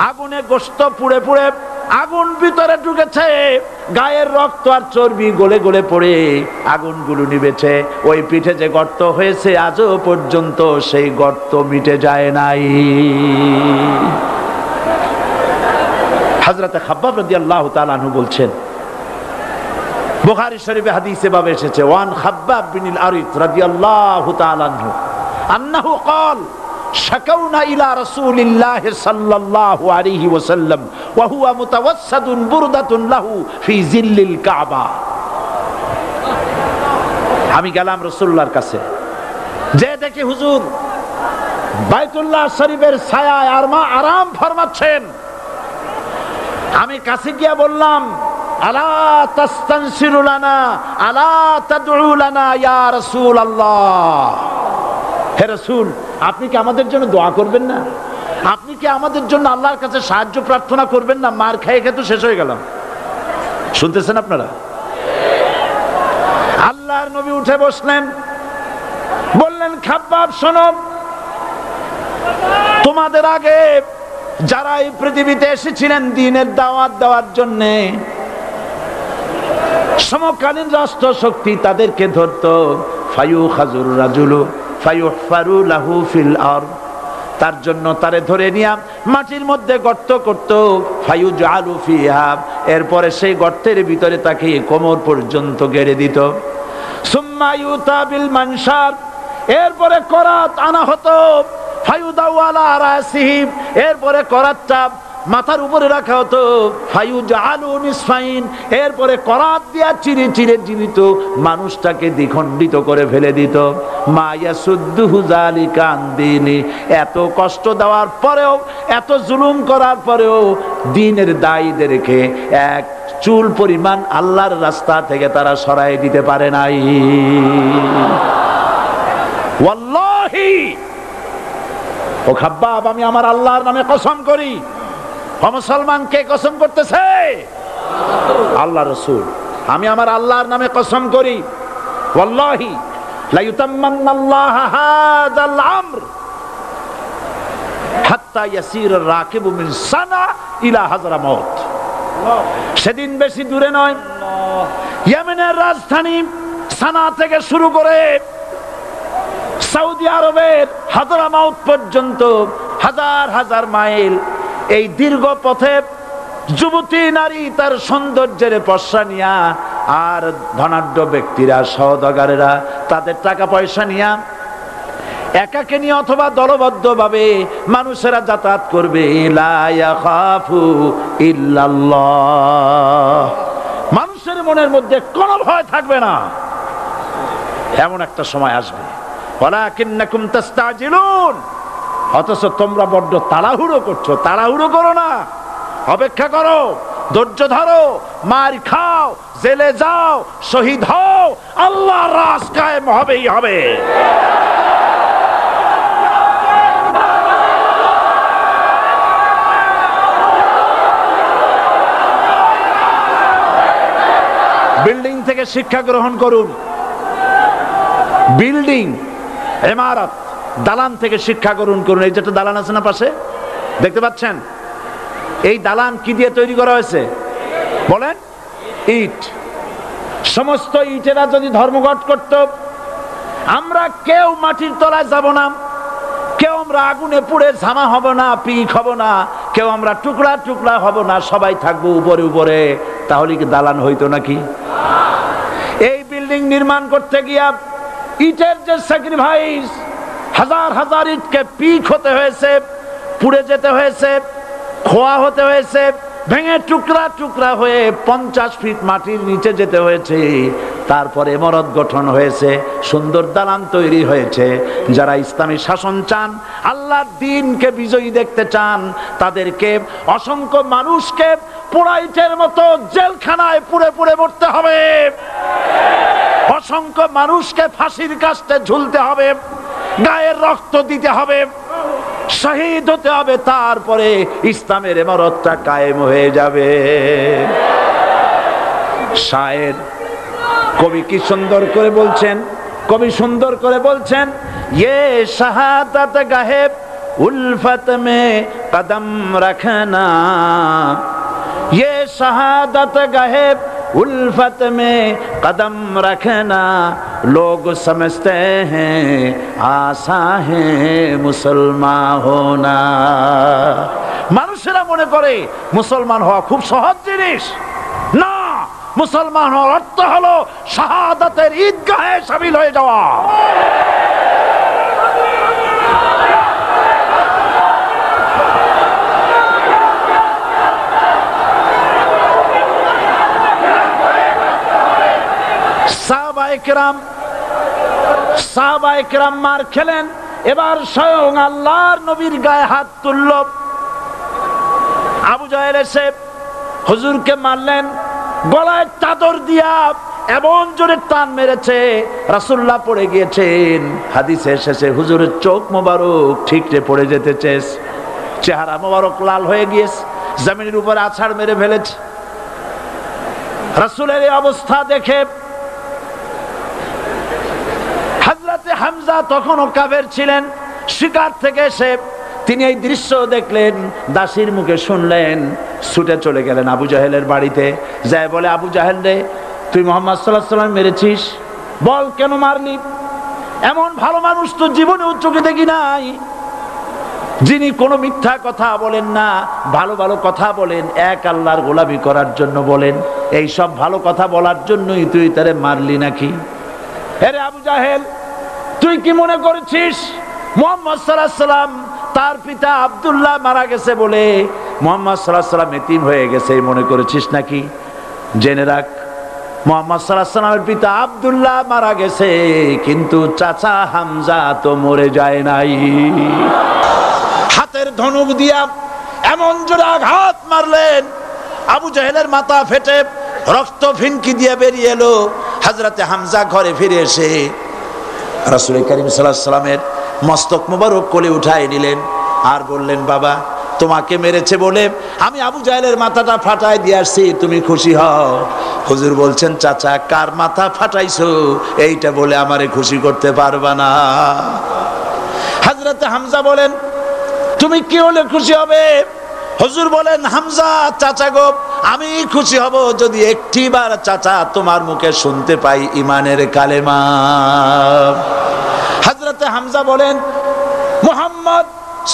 Speaker 1: আগুনে গোশত পুড়ে পুড়ে আগুন ভিতরে ঢুকেছে, গায়ের রক্ত আর চর্বি গলে গলে পড়ে আগুনগুলো নিবেছে। ওই পিঠে যে গর্ত হয়েছে আজও পর্যন্ত সেই গর্ত মিটে যায় নাই। হযরত খাব্বাব রাদিয়াল্লাহু তাআলা আনহু বলছেন, বুখারী শরীফে হাদিসে ভাবে এসেছে, ওয়ান খাব্বাব বিন আরিত রাদিয়াল্লাহু তাআলা আনহু আন্নাহু قال شكونا إلى رسول الله صلى الله عليه وسلم وهو متوسد بردة له في ظل الكعبة। আমি গেলাম রাসূলুল্লাহর কাছে, যে দেখি হুজুর বাইতুল্লাহ শরীফের ছায়ায় আরাম ফরমাচ্ছেন। আমি কাছে গিয়ে বললাম, আলা তাস্তানসিরু লানা আলা তাদউ লানা ইয়া রাসূলুল্লাহ। হে রাসূল, আপনি কি আমাদের জন্য দোয়া করবেন না? আপনি কি আমাদের জন্য আল্লাহর কাছে সাহায্য প্রার্থনা করবেন না? মার খেয়ে খেয়ে তো শেষ হয়ে গেলাম। শুনতেছেন আপনারা? আল্লাহর নবী উঠে বসলেন, বললেন, খাব্বাব শোনো, তোমাদের আগে যারা এই পৃথিবীতে এসেছিলেন দ্বীনের দাওয়াত দেওয়ার জন্য, সমকালীন রাষ্ট্র শক্তি তাদেরকে ধরতো, ফায়ুখাজুর রাজুলু ফায়ুহফারু লাহু ফিল আরদ, তার জন্য তারে ধরে নিয়ে মাটির মধ্যে গর্ত করত, ফায়ুজআলু ফিহা, এরপরে সেই গর্তের ভিতরে তাকে কোমর পর্যন্ত গেড়ে দিত। সুম্মা ইউতা বিল মানশার, এরপরে করাত আনা হতো, ফায়ুদাউ আলা রাসিহি, এরপরে করাতটা মাথার উপরে রাখা হতো, ফায়ুজআলু নিসফাইন, এরপরে করাত দিয়া চিরে চিরে জীবিত মানুষটাকে দ্বিখণ্ডিত করে ফেলে দিত। মা ইয়াসুদ্দুহু যালিকা আন দীনি, এত কষ্ট দেওয়ার পরেও, এত জুলুম করার পরেও দ্বীনের দায়ীদেরকে এক চুল পরিমাণ আল্লাহর রাস্তা থেকে তারা সরাই দিতে পারে নাই। ওয়াল্লাহি, ও খাব্বাব, আমি আমার আল্লাহর নামে কসম করি। মুসলমান কে কসম করতেছে? আল্লাহ রাসূল। আমি আমার আল্লাহর নামে কসম করি, ওয়াল্লাহি লা ইউতাম্মান্নাল্লাহু হাযাল আমর হাত্তা ইয়াসির রাকিবু মিন সানা ইলা হাযরামাউত। সেদিন বেশি দূরে নয়, ইয়েমেনের রাজধানী সানা থেকে শুরু করে সৌদি আরবের হাযরামাউত পর্যন্ত হাজার হাজার মাইল, এই দীর্ঘ পথে যুবতী নারী তার সৌন্দর্যের পশ্চা নিয়া, আর ধনাঢ্য ব্যক্তিরা সওদাগরেরা তাদের টাকা পয়সা নিয়া একাকে নিয়ে অথবা দলবদ্ধ ভাবে মানুষেরা যাতায়াত করবে। লা ইয়াখাফু ইল্লাল্লাহ, মানুষের মনের মধ্যে কোনো ভয় থাকবে না। এমন একটা সময় আসবে, ওয়ালাকিন্নাকুম তাস্তাজিলুন, অথচ তোমরা বড্ড তাড়াহুড়ো করছো। তাড়াহুড়ো করো না, অপেক্ষা করো, ধৈর্য ধরো, মার খাও, জেলে যাও, শহীদ হও, আল্লাহর রাজ কায়েম হবেই হবে। বিল্ডিং থেকে শিক্ষা গ্রহণ করুন। বিল্ডিং, ইমারত, দালান থেকে শিক্ষা গ্রহণ করুন। এই যেটা দালান আছে না পাশে, দেখতে পাচ্ছেন? এই দালান কি দিয়ে তৈরি করা হয়েছে বলেন? ইট। সমস্ত ইটেরা যদি ধর্মঘট করত, আমরা কেউ মাটির তলায় যাব না, কেউ আমরা আগুনে পুড়ে ঝামা হব না, পিক হব না, কেউ আমরা টুকরা টুকরা হব না, সবাই থাকবো উপরে উপরে, তাহলে কি দালান হইতো নাকি? এই বিল্ডিং নির্মাণ করতে গিয়া ইটের যে স্যাক্রিফাইস, হাজার হাজার ইটকে পিক হতে হয়েছে, পুড়ে যেতে হয়েছে, খোয়া হতে হয়েছে, ভেঙে টুকরা টুকরা হয়ে 50 ফিট মাটির নিচে যেতে হয়েছে। তারপরে ইমারত গঠন হয়েছে, সুন্দর দালান তৈরি হয়েছে। যারা ইসলামী শাসন চান, আল্লাহর দ্বীনকে বিজয়ী দেখতে চান, তাদেরকে অসংখ্য মানুষকে পোড়া ইটের মতো জেলখানায় পুড়ে পুড়ে মরতে হবে। অসংখ্য মানুষকে ফাঁসির কাস্টে ঝুলতে হবে, গায়ের রক্ত দিতে হবে, শহীদ হতে হবে, তারপরে ইসলামের ইমারতটা কায়েম হয়ে যাবে। শায়ের, কবি কি সুন্দর করে বলছেন, কবি সুন্দর করে বলছেন, ये शहादत गाहे उल्फत में कदम रखना, ये शहादत गाहे उल्फत में कदम रखना, लोग समझते हैं आसा है मुसलमान होना। মানুষেরা মনে করে মুসলমান হওয়া খুব সহজ জিনিস। না, মুসলমান হওয়ার অর্থ হলো শাহাদাতের ঈদগাহে শামিল হয়ে যাওয়া। সাহাবায়ে কেরাম মার খেলেন, এবার স্বয়ং আল্লাহর নবীর গায়ে হাত তুলল। আবু জাহেল এসে হুজুরকে মারলেন, গলায় চাদর দিয়া এমন জোরে টান মেরেছে, রাসূলুল্লাহ পড়ে গিয়েছেন। হাদিসে এসেছে হুজুরের চোখ মোবারক ঠিকরে পড়ে যেতেছে, চেহারা মোবারক লাল হয়ে গিয়েছে, জমিনের উপরে আছাড় মেরে ফেলেছে। রাসূলের এই অবস্থা দেখে হযরতে হামজা তখনও কাফের ছিলেন, শিকার থেকে এসে তিনি এই দৃশ্য দেখলেন, দাসীর মুখে শুনলেন, ছুটে চলে গেলেন আবু জাহেলের বাড়িতে। যায় বলে, আবু জাহেল রে, তুই মুহাম্মদ সাল্লাল্লাহু আলাইহি ওয়াসাল্লাম মেরেছিস, বল কেন মারলি? এমন ভালো মানুষ তো জীবনে চোখে দেখি নাই, যিনি কোনো মিথ্যা কথা বলেন না, ভালো ভালো কথা বলেন, এক আল্লাহর গোলামি করার জন্য বলেন। এই সব ভালো কথা বলার জন্যই তুই তারে মারলি নাকি? আরে আবু জাহেল, তুই কি মনে করেছিস মুহাম্মদ সাল্লাল্লাহু আলাইহি ওয়াসাল্লাম তার পিতা আব্দুল্লাহ মারা গেছে বলে মুহাম্মদ সাল্লাল্লাহু আলাইহি ওয়াসাল্লাম এতিম হয়ে গেছে মনে করেছিস নাকি? জেনে রাখ, মুহাম্মদ সাল্লাল্লাহু আলাইহি ওয়াসাল্লামের পিতা আব্দুল্লাহ মারা গেছে, কিন্তু চাচা হামজা তো মরে যায় নাই। হাতের ধনুক দিয়া এমন জোরে আঘাত মারলেন, আবু জাহেলের মাথা ফেটে রক্ত ফিনকি দিয়ে বেরিয়ে এলো। হযরতে হামজা ঘরে ফিরে এসে রাসূল করিম সাল্লাল্লাহু আলাইহি ওয়াসাল্লামের মস্তক মোবারক কোলে উঠায় নিলেন আর বললেন, বাবা তোমাকে মেরেছে বলে আমি আবু জাহেলের মাথাটা ফাটাই দিয়ে আসছি, তুমি খুশি হও। হুজুর বলছেন, চাচা কার মাথা ফাটাইছো এইটা বলে আমারে খুশি করতে পারবা না। হযরতে হামজা বলেন, তুমি কি হলে খুশি হবে? হুজুর বলেন, হামজা চাচা গো, আমি খুশি হব যদি একটিবার চাচা তোমার মুখে শুনতে পাই ঈমানের কালেমা। হযরতে হামজা বলেন, মুহাম্মদ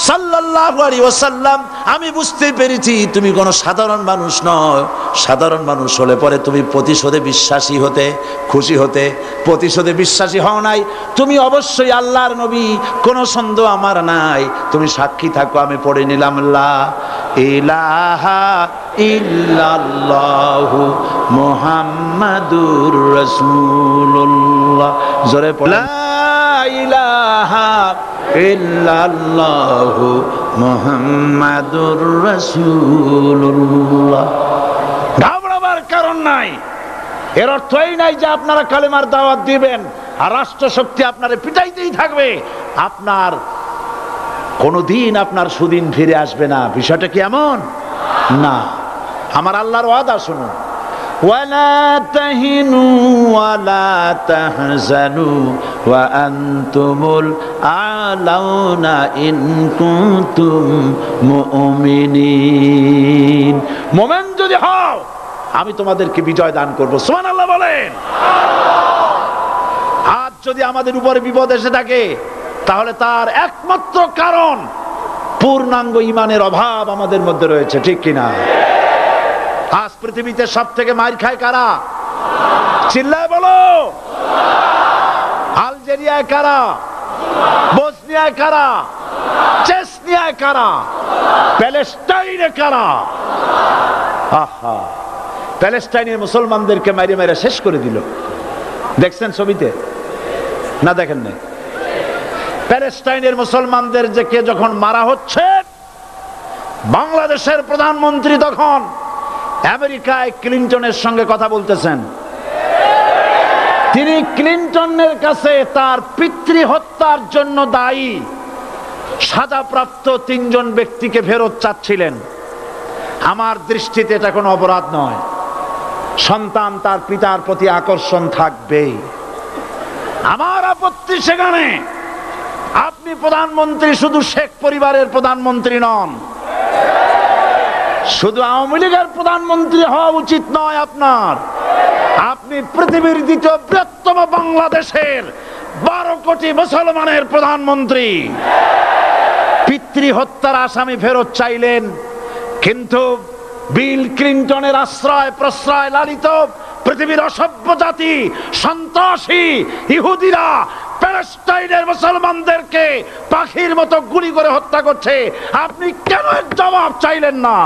Speaker 1: সাল্লাল্লাহু আলাইহি ওয়াসাল্লাম, আমি বুঝতে পেরেছি তুমি কোনো সাধারণ মানুষ নও। সাধারণ মানুষ হলে পরে তুমি প্রতিশোধে বিশ্বাসী হতে, খুশি হতে। প্রতিশোধে বিশ্বাসী হও নাই, তুমি অবশ্যই আল্লাহর নবী, কোনো সন্দেহ আমার নাই। তুমি সাক্ষী থাকো, আমি পড়ে নিলাম, লা ইলাহা ইল্লাল্লাহু মুহাম্মাদুর রাসূলুল্লাহ। জোরে পড়ে, লা ইলাহা ইল্লাল্লাহু মুহাম্মাদুর রাসূলুল্লাহ। ঘাবড়াবার কারণ নাই। এর অর্থ এই নাই যে আপনারা কালেমার দাওয়াত দিবেন আর রাষ্ট্রশক্তি আপনারে পিটাইতেই থাকবে, আপনার কোনদিন আপনার সুদিন ফিরে আসবে না। বিষয়টা কি এমন না। আমার আল্লাহর ওয়াদা শুনুন, ولا تهنوا ولا تحزنوا وأنتم الأعلون إن كنتم مؤمنين। মুমিন যদি হও আমি তোমাদেরকে বিজয় দান করব। সুবহানাল্লাহ বলেন। আজ যদি আমাদের উপরে বিপদ এসে থাকে তাহলে তার একমাত্র কারণ পূর্ণাঙ্গ ঈমানের অভাব আমাদের মধ্যে রয়েছে, ঠিক কিনা? আজ পৃথিবীতে সব থেকে মার খায় কারা? চিল্লায় বলো। আলজেরিয়ায় কারা? বসনিয়ায় কারা? চেচনিয়ায় কারা? প্যালেস্টাইনে কারা? আহা, প্যালেস্টাইনের মুসলমানদেরকে মারি মেরে শেষ করে দিল। দেখছেন ছবিতে না? দেখেন না? প্যালেস্টাইনের মুসলমানদেরকে যখন মারা হচ্ছে, বাংলাদেশের প্রধানমন্ত্রী তখন আমেরিকায় ক্লিনটনের সঙ্গে কথা বলতেছেন। তিনি ক্লিনটনের কাছে তার পিতৃ হত্যার জন্য দায়ী সাজাপ্রাপ্ত 3 জন ব্যক্তিকে ফেরত চাচ্ছিলেন। আমার দৃষ্টিতে এটা কোনো অপরাধ নয়। সন্তান তার পিতার প্রতি আকর্ষণ থাকবেই। আমার আপত্তি সেখানে আপনি প্রধানমন্ত্রী শুধু শেখ পরিবারের প্রধানমন্ত্রী নন, শুধু আওয়ামী লীগের প্রধানমন্ত্রী হওয়া উচিত নয় আপনার। আপনি পৃথিবীর দ্বিতীয় বৃহত্তম বাংলাদেশের 12 কোটি মুসলমানের প্রধানমন্ত্রী। পিতৃ হত্যার আসামি ফেরত চাইলেন, কিন্তু বিল ক্লিনটনের আশ্রয় প্রশ্রয় লালিত পৃথিবীর অসভ্য জাতি সন্ত্রাসী ইহুদিরা প্যালেস্টাইনের মুসলমানদেরকে পাখির মতো গুলি করে হত্যা করছে। আপনি কেন এর জবাব চাইলেন না?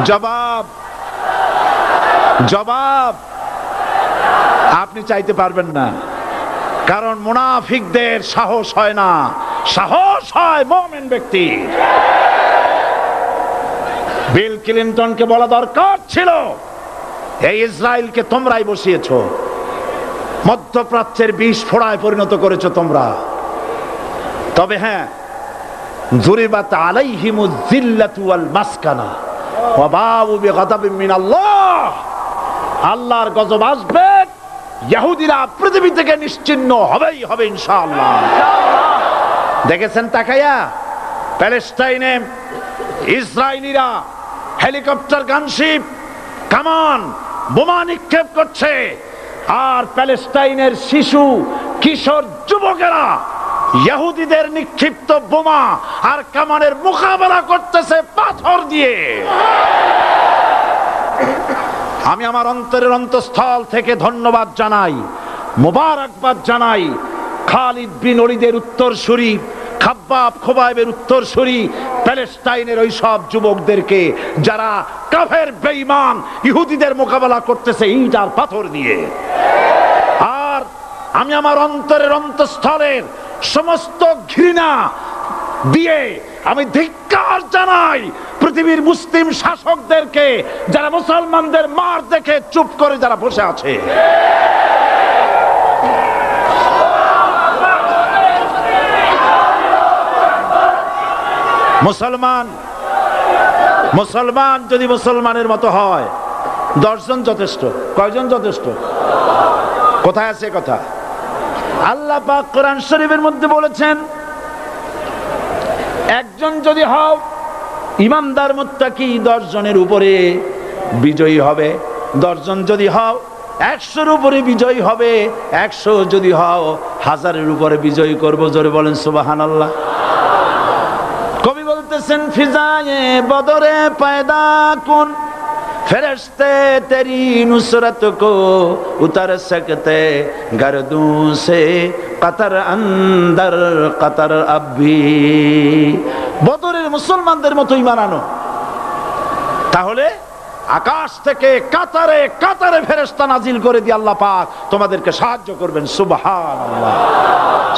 Speaker 1: জবাব জবাব আপনি চাইতে পারবেন না, কারণ মুনাফিকদের সাহস হয় না, সাহস হয় মুমিন ব্যক্তির। বিল ক্লিনটনকে বলা দরকার ছিল, এই ইসরায়েলকে তোমরাই বসিয়েছো, মধ্যপ্রাচ্যের বিষ ফোড়ায় পরিণত করেছো তোমরা। তবে হ্যাঁ, যুরিবাত আলাইহিমুজ যিল্লাতু ওয়াল মাসকানা ওয়া বাউ বিগাদাবিন মিনাল্লাহ। আল্লাহর গজব আসবে, ইহুদিরা পৃথিবী থেকে নিশ্চিহ্ন হবেই হবে ইনশাআল্লাহ। দেখেছেন তাকায়া, প্যালেস্টাইনে ইসরায়েলিরা হেলিকপ্টার, গানশিপ, কামান, বোমা নিক্ষেপ করছে, আর প্যালেস্টাইনের শিশু কিশোর যুবকেরা ইহুদিদের নিক্ষিপ্ত বোমা আর কামানের মোকাবেলা করতেছে পাথর দিয়ে। আমি আমার অন্তরের অন্তঃস্থল থেকে ধন্যবাদ জানাই, মোবারকবাদ জানাই খালিদ বিন ওলীদের উত্তরসূরি, খাব্বাব খোবাইবের উত্তরসূরি প্যালেস্টাইনের ওই সব যুবকদেরকে যারা কাফের বেঈমান ইহুদিদের মোকাবেলা করতেছে ইট আর পাথর দিয়ে। আর আমি আমার অন্তরের অন্তঃস্থলের সমস্ত ঘৃণা দিয়ে আমি ধিক্কার জানাই পৃথিবীর মুসলিম শাসকদেরকে যারা মুসলমানদের মার দেখে চুপ করে যারা বসে আছে। মুসলমান যদি মুসলমানের মতো হয় 10 জন যথেষ্ট। কয়জন যথেষ্ট? কোথায় আছে কথা? আল্লাহ পাক কোরআন শরীফের মধ্যে বলেছেন, একজন যদি হও ইমানদার মুত্তাকি 10 জনের উপরে বিজয়ী হবে। 10 জন যদি হও 100-র উপরে বিজয়ী হবে। 100 যদি হও 1000-এর উপরে বিজয়ী করব। জোরে বলেন সুবহানাল্লাহ। কবি বলতেছেন, ফিজায়ে বদরে পয়দা কুন ফেরেশতে তেরি নুসরত কো উতার সকতে গর্দুঁ সে কতর অন্দর কতর আবি। বদরের মুসলমানদের মতো ঈমান আনো, তাহলে আকাশ থেকে কাতারে কাতারে ফেরেশতা নাজিল করে দিয়ে আল্লাহ পাক তোমাদেরকে সাহায্য করবেন। সুবহানাল্লাহ।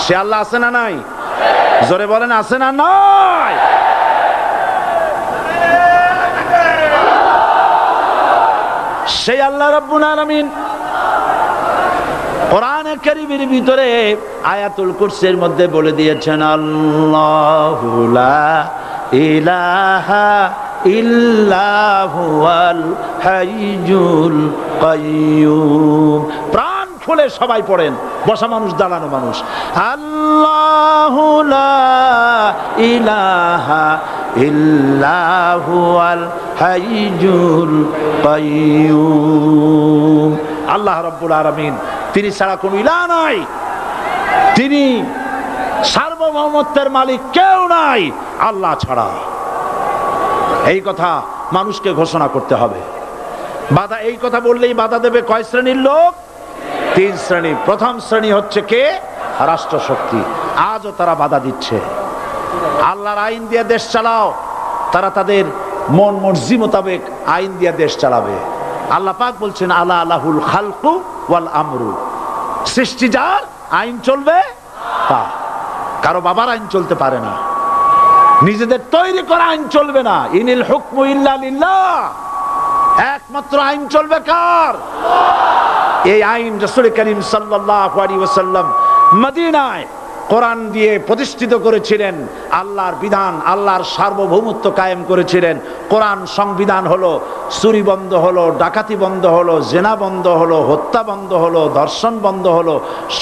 Speaker 1: সে আল্লাহ আছে না নাই? জোরে বলেন আছে না নাই? সেই আল্লাহ রাব্বুল আলামিন কোরআনে কারীমের ভিতরে আয়াতুল কুরসির মধ্যে বলে দিয়েছেন, আল্লাহু লা ইলাহা ইল্লা হুয়াল হাইয়ুল কাইয়্যুম। প্রাণ খুলে সবাই পড়েন, বসা মানুষ দাঁড়ানো মানুষ। আল্লাহু লা ইলাহা ইল্লা হুয়াল হাইয়ুল কাইয়্যুম। আল্লাহ রাব্বুল আলামিন, তিনি ছাড়া কোনো ইলাহ নাই, তিনি সার্বভৌমত্বের মালিক, কেউ নাই আল্লাহ ছাড়া। এই কথা মানুষকে ঘোষণা করতে হবে। বাধা, এই কথা বললেই বাধা দেবে কয় শ্রেণীর লোক? 3 শ্রেণী। প্রথম শ্রেণী হচ্ছে কে? রাষ্ট্রশক্তি। আজও তারা বাধা দিচ্ছে। আল্লাহর আইন দিয়ে দেশ চালাও, তারা তাদের মন মর্জি মোতাবেক আইন দিয়ে দেশ চালাবে। আল্লাহ পাক বলছেন, আলা আলাহুল খালকু ওয়াল আমরু। সৃষ্টি যার, আইন চলবে তা। কারো বাবার আইন চলতে পারে না, নিজেদের তৈরি করা আইন চলবে না। ইনিল হুকমু ইল্লা লিল্লাহ। একমাত্র আইন চলবে কার? এই আইন রাসূল করিম সাল্লাল্লাহু আলাইহি ওয়াসাল্লাম মদিনায় কোরআন দিয়ে প্রতিষ্ঠিত করেছিলেন। আল্লাহর বিধান, আল্লাহর সার্বভৌমত্ব কায়েম করেছিলেন। কোরআন সংবিধান হলো, চুরি বন্ধ হলো, ডাকাতি বন্ধ হলো, জেনা বন্ধ হলো, হত্যা বন্ধ হলো, ধর্ষণ বন্ধ হলো,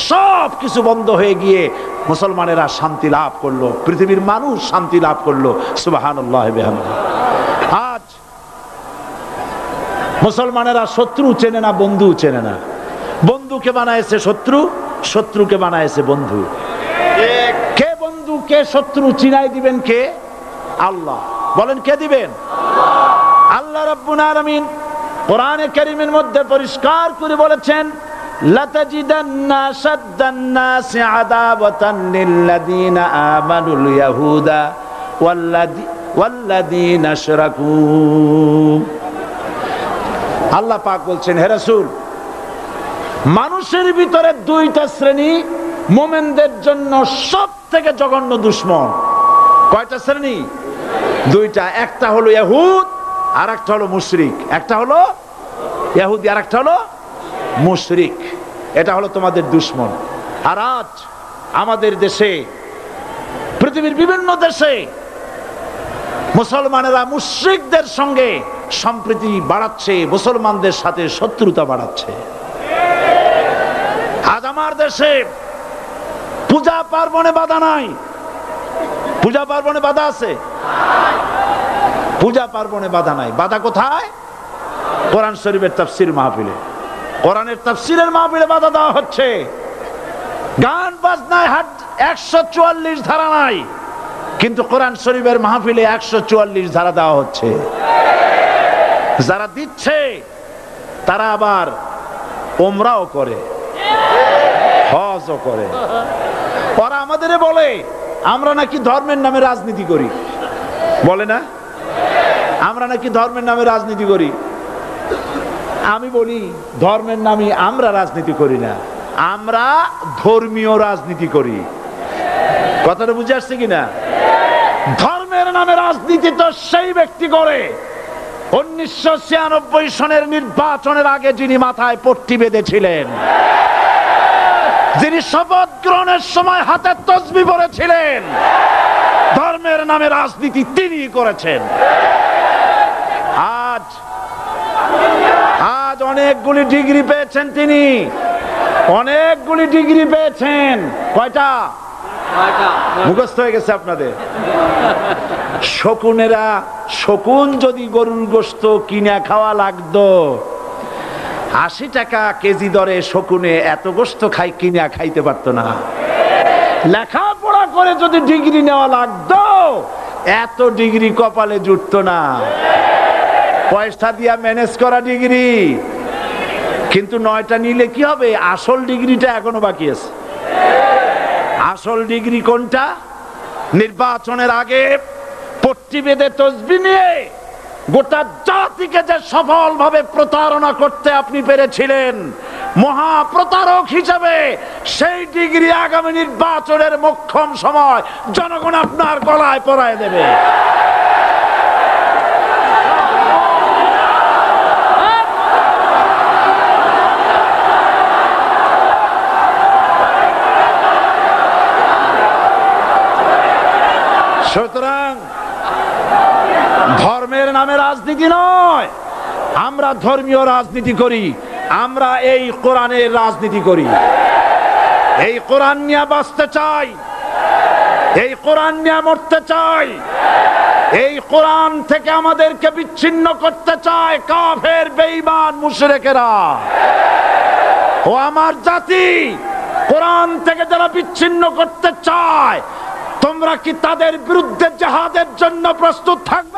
Speaker 1: সব কিছু বন্ধ হয়ে গিয়ে মুসলমানেরা শান্তি লাভ করলো, পৃথিবীর মানুষ শান্তি লাভ করলো। সুবহানাল্লাহ বিহামদিহি। আজ মুসলমানেরা শত্রু চেনে না, বন্ধু চেনে না। বন্ধুকে বানায়েছে শত্রু, শত্রুকে বানায়েছে বন্ধু। কে বন্ধু কে শত্রু চিনাই দিবেন কে? আল্লাহ। বলেন কে দিবেন? আল্লাহ রাব্বুল আলামিন কোরআনে কারীমের মধ্যে পরিষ্কার করে বলেছেন, লাতাজিদান্না শাদ্দান নাসি আদাওয়াতান লিল্লাযীনা আমানুল ইয়াহুদা ওয়াল্লাযীনা আশরাকু। আল্লাহ পাক বলছেন, হে রাসূল, মানুষের ভিতরে 2টা শ্রেণী মুমিনদের জন্য সবথেকে জঘন্য দুশমন। কয়টা শ্রেণী? 2টা। একটা হলো ইহুদ, আর একটা হলো মুশরিক। একটা হলো ইহুদি, আর একটা হলো মুশরিক। এটা হলো তোমাদের দুশমন। আর আজ আমাদের দেশে, পৃথিবীর বিভিন্ন দেশে মুসলমানেরা মুশরিকদের সঙ্গে সম্প্রীতি বাড়াচ্ছে, মুসলমানদের সাথে শত্রুতা বাড়াচ্ছে। আজ আমার দেশে পূজা পার্বণে বাধা নাই। পূজা পার্বণে বাধা আছে? পূজা পার্বণে বাধা নাই। বাধা কোথায়? কোরআন শরীফের তাফসীর মাহফিলে। কোরআনের তাফসীরের মাহফিলে বাধা দেওয়া হচ্ছে। গান বাজনায় 144 ধারা নাই, কিন্তু কোরআন শরীফের মাহফিলে 144 ধারা দেওয়া হচ্ছে। যারা দিচ্ছে তারা আবার ওমরাও করে, হজও করে। ওরা আমাদের বলে আমরা নাকি ধর্মের নামে রাজনীতি করি, বলে না আমরা নাকি ধর্মের নামে রাজনীতি করি। আমি বলি ধর্মের নামে আমরা রাজনীতি করি না, আমরা ধর্মীয় রাজনীতি করি। কথাটা বুঝে আসছে কিনা? ধর্মের নামে রাজনীতি তো সেই ব্যক্তি করে 1996 সনের নির্বাচনের আগে যিনি মাথায় পট্টি বেঁধেছিলেন, যিনি শপথ গ্রহণের সময় হাতে তসবিহ পড়েছিলেন, ধর্মের নামে রাজনীতি তিনি করেছেন। আজ অনেকগুলি ডিগ্রি পেয়েছেন তিনি, অনেকগুলি ডিগ্রি পেয়েছেন। কয়টা? মুখস্থ হয়ে গেছে আপনাদের। শকুনেরা, শকুন যদি গরুর গোশত কিনে খাওয়া লাগতো 80 টাকা কেজি দরে, শকুনে এত গোশত কিনে খাইতে পারতো না। লেখাপড়া করে যদি ডিগ্রি নেওয়া লাগতো এত ডিগ্রি কপালে জুটতো না, পয়সা দিয়া ম্যানেজ করা ডিগ্রি। কিন্তু 9টা নিলে কি হবে? আসল ডিগ্রিটা এখনো বাকি আছে। আসল ডিগ্রি কোনটা? নির্বাচনের আগে পট্টি বেঁধে তসবিহ নিয়ে গোটা জাতিকে যে সফলভাবে প্রতারণা করতে আপনি পেরেছিলেন মহা প্রতারক হিসেবে, সেই ডিগ্রি আগামী নির্বাচনের মোক্ষম সময় জনগণ আপনার গলায় পরায় দেবে। সুতরাং ধর্মের নামে রাজনীতি নয়, আমরা ধর্মীয় রাজনীতি করি, আমরা এই কোরআনের রাজনীতি করি। এই কোরআন নিয়ে বাঁচতে চাই, এই কোরআন নিয়ে মরতে চাই, এই কোরআন থেকে আমাদেরকে বিচ্ছিন্ন করতে চায় কাফের, বেঈমান, মুশরিকেরা। ও আমার জাতি, কোরআন থেকে যারা বিচ্ছিন্ন করতে চায় তোমরা কি তাদের বিরুদ্ধে জিহাদের জন্য প্রস্তুত থাকবে?